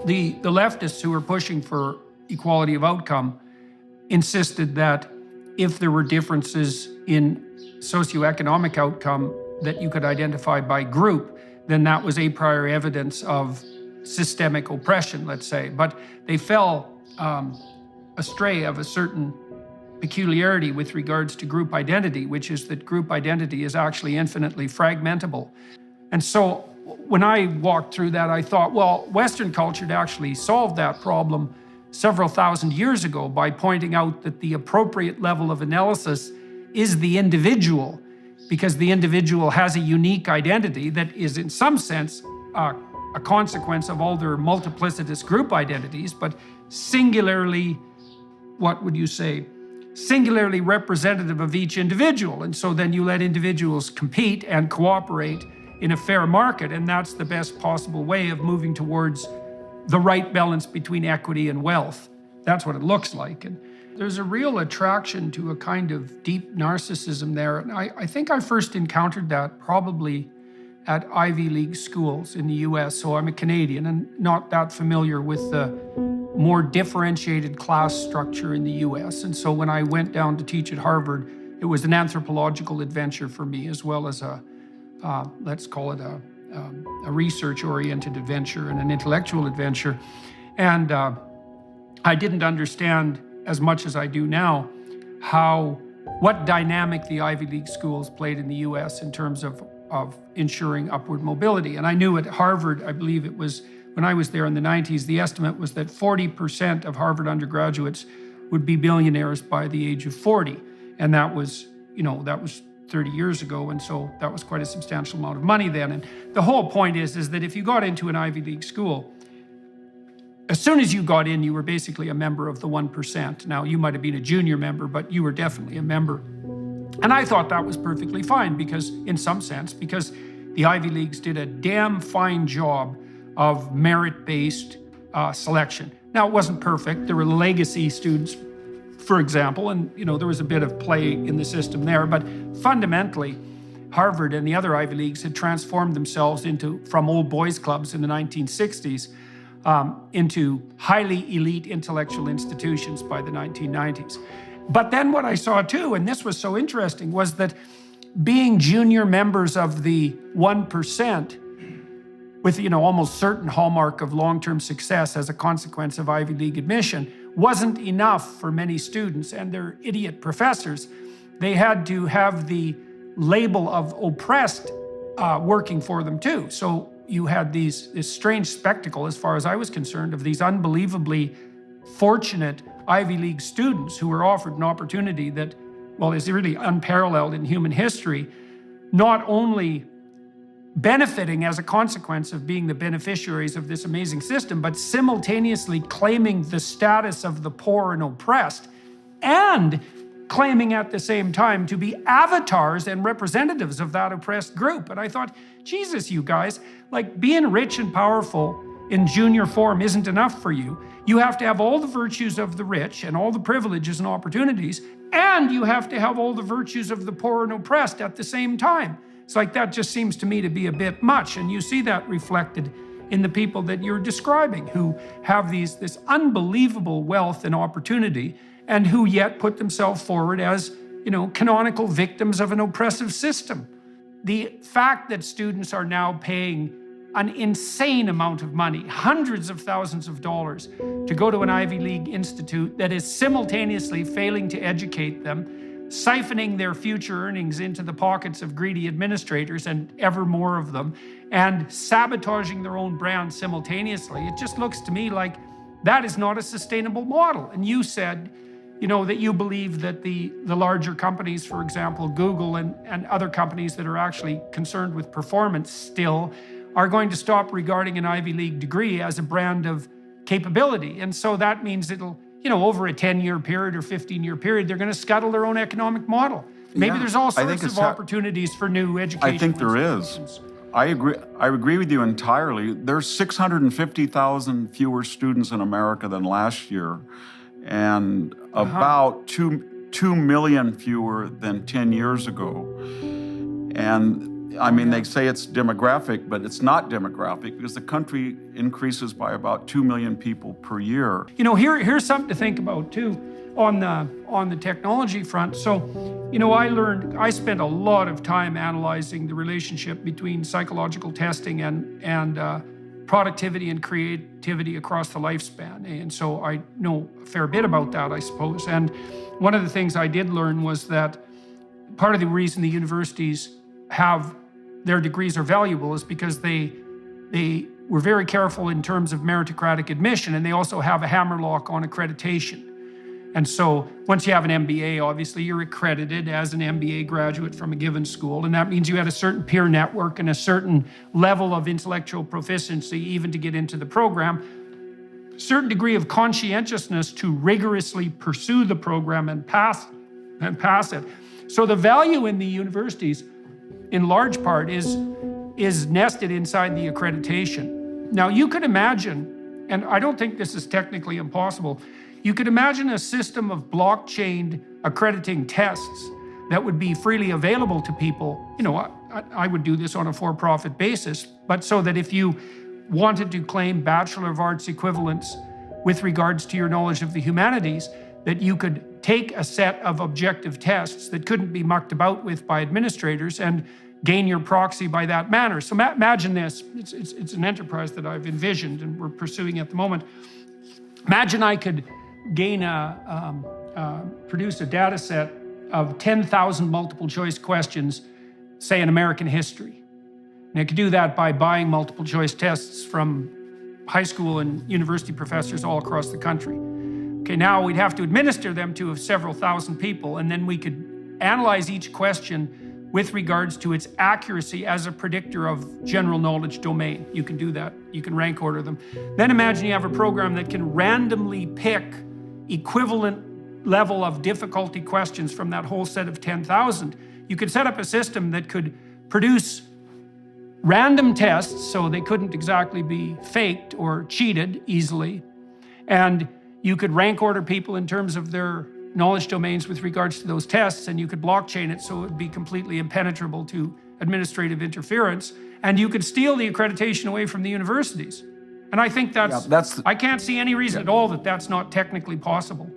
The leftists who were pushing for equality of outcome insisted that if there were differences in socioeconomic outcome that you could identify by group, then that was a priori evidence of systemic oppression, let's say. But they fell astray of a certain peculiarity with regards to group identity, which is that group identity is actually infinitely fragmentable. And so when I walked through that, I thought, well, Western culture had actually solved that problem several thousand years ago by pointing out that the appropriate level of analysis is the individual, because the individual has a unique identity that is in some sense a consequence of all their multiplicitous group identities, but singularly, what would you say, singularly representative of each individual. And so then you let individuals compete and cooperate in a fair market, and that's the best possible way of moving towards the right balance between equity and wealth. That's what it looks like. And there's a real attraction to a kind of deep narcissism there. And I think I first encountered that probably at Ivy League schools in the US. So I'm a Canadian and not that familiar with the more differentiated class structure in the US. And so when I went down to teach at Harvard, it was an anthropological adventure for me, as well as a, let's call it a research-oriented adventure and an intellectual adventure. And I didn't understand as much as I do now what dynamic the Ivy League schools played in the US in terms of ensuring upward mobility. And I knew at Harvard, I believe it was when I was there in the 90s, the estimate was that 40% of Harvard undergraduates would be billionaires by the age of 40. And that was, that was 30 years ago. And so that was quite a substantial amount of money then. And the whole point is that if you got into an Ivy League school, as soon as you got in, you were basically a member of the 1%. Now, you might have been a junior member, but you were definitely a member. And I thought that was perfectly fine because, in some sense, because the Ivy Leagues did a damn fine job of merit-based selection. Now, it wasn't perfect. There were legacy students, for example, and there was a bit of play in the system there. But fundamentally, Harvard and the other Ivy Leagues had transformed themselves from old boys clubs in the 1960s into highly elite intellectual institutions by the 1990s. But then what I saw too, and this was so interesting, was that being junior members of the 1%, with almost certain hallmark of long-term success as a consequence of Ivy League admission, wasn't enough for many students and their idiot professors. They had to have the label of oppressed working for them too. So you had this strange spectacle, as far as I was concerned, of these unbelievably fortunate Ivy League students who were offered an opportunity that, well, is really unparalleled in human history, not only benefiting as a consequence of being the beneficiaries of this amazing system, but simultaneously claiming the status of the poor and oppressed, and claiming at the same time to be avatars and representatives of that oppressed group. And I thought, Jesus, you guys, like being rich and powerful in junior form isn't enough for you. You have to have all the virtues of the rich and all the privileges and opportunities, and you have to have all the virtues of the poor and oppressed at the same time. It's like that just seems to me to be a bit much, and you see that reflected in the people that you're describing, who have this unbelievable wealth and opportunity, and who yet put themselves forward as, canonical victims of an oppressive system. The fact that students are now paying an insane amount of money, hundreds of thousands of dollars, to go to an Ivy League institute that is simultaneously failing to educate them, siphoning their future earnings into the pockets of greedy administrators, and ever more of them, and sabotaging their own brand simultaneously. It just looks to me like that is not a sustainable model. And you said, that you believe that the larger companies, for example, Google and other companies that are actually concerned with performance still, are going to stop regarding an Ivy League degree as a brand of capability. And so that means it'll, over a 10-year period or 15-year period, they're going to scuttle their own economic model. Maybe there's all sorts of opportunities for new education. I think there is. I agree with you entirely. There's 650,000 fewer students in America than last year, and about 2 million fewer than 10 years ago. And I mean, they say it's demographic, but it's not demographic because the country increases by about 2 million people per year. You know, here's something to think about too on the technology front. So, you know, I spent a lot of time analyzing the relationship between psychological testing and productivity and creativity across the lifespan. And so I know a fair bit about that, I suppose. And one of the things I did learn was that part of the reason the universities have their degrees are valuable is because they were very careful in terms of meritocratic admission, and they also have a hammerlock on accreditation. And so once you have an MBA, obviously you're accredited as an MBA graduate from a given school, and that means you had a certain peer network and a certain level of intellectual proficiency even to get into the program, a certain degree of conscientiousness to rigorously pursue the program and pass it. So the value in the universities, in large part, is nested inside the accreditation. Now you could imagine, and I don't think this is technically impossible, you could imagine a system of blockchain accrediting tests that would be freely available to people. You know, I would do this on a for-profit basis, but so that if you wanted to claim Bachelor of Arts equivalence with regards to your knowledge of the humanities, that you could take a set of objective tests that couldn't be mucked about with by administrators and gain your proxy by that manner. So imagine this, it's an enterprise that I've envisioned and we're pursuing at the moment. Imagine I could produce a data set of 10,000 multiple choice questions, say in American history. And I could do that by buying multiple choice tests from high school and university professors all across the country. Okay, now we'd have to administer them to several thousand people, and then we could analyze each question with regards to its accuracy as a predictor of general knowledge domain. You can do that. You can rank order them. Then imagine you have a program that can randomly pick equivalent level of difficulty questions from that whole set of 10,000. You could set up a system that could produce random tests, so they couldn't exactly be faked or cheated easily. And you could rank order people in terms of their knowledge domains with regards to those tests, and you could blockchain it so it would be completely impenetrable to administrative interference, and you could steal the accreditation away from the universities. And I think I can't see any reason at all that that's not technically possible.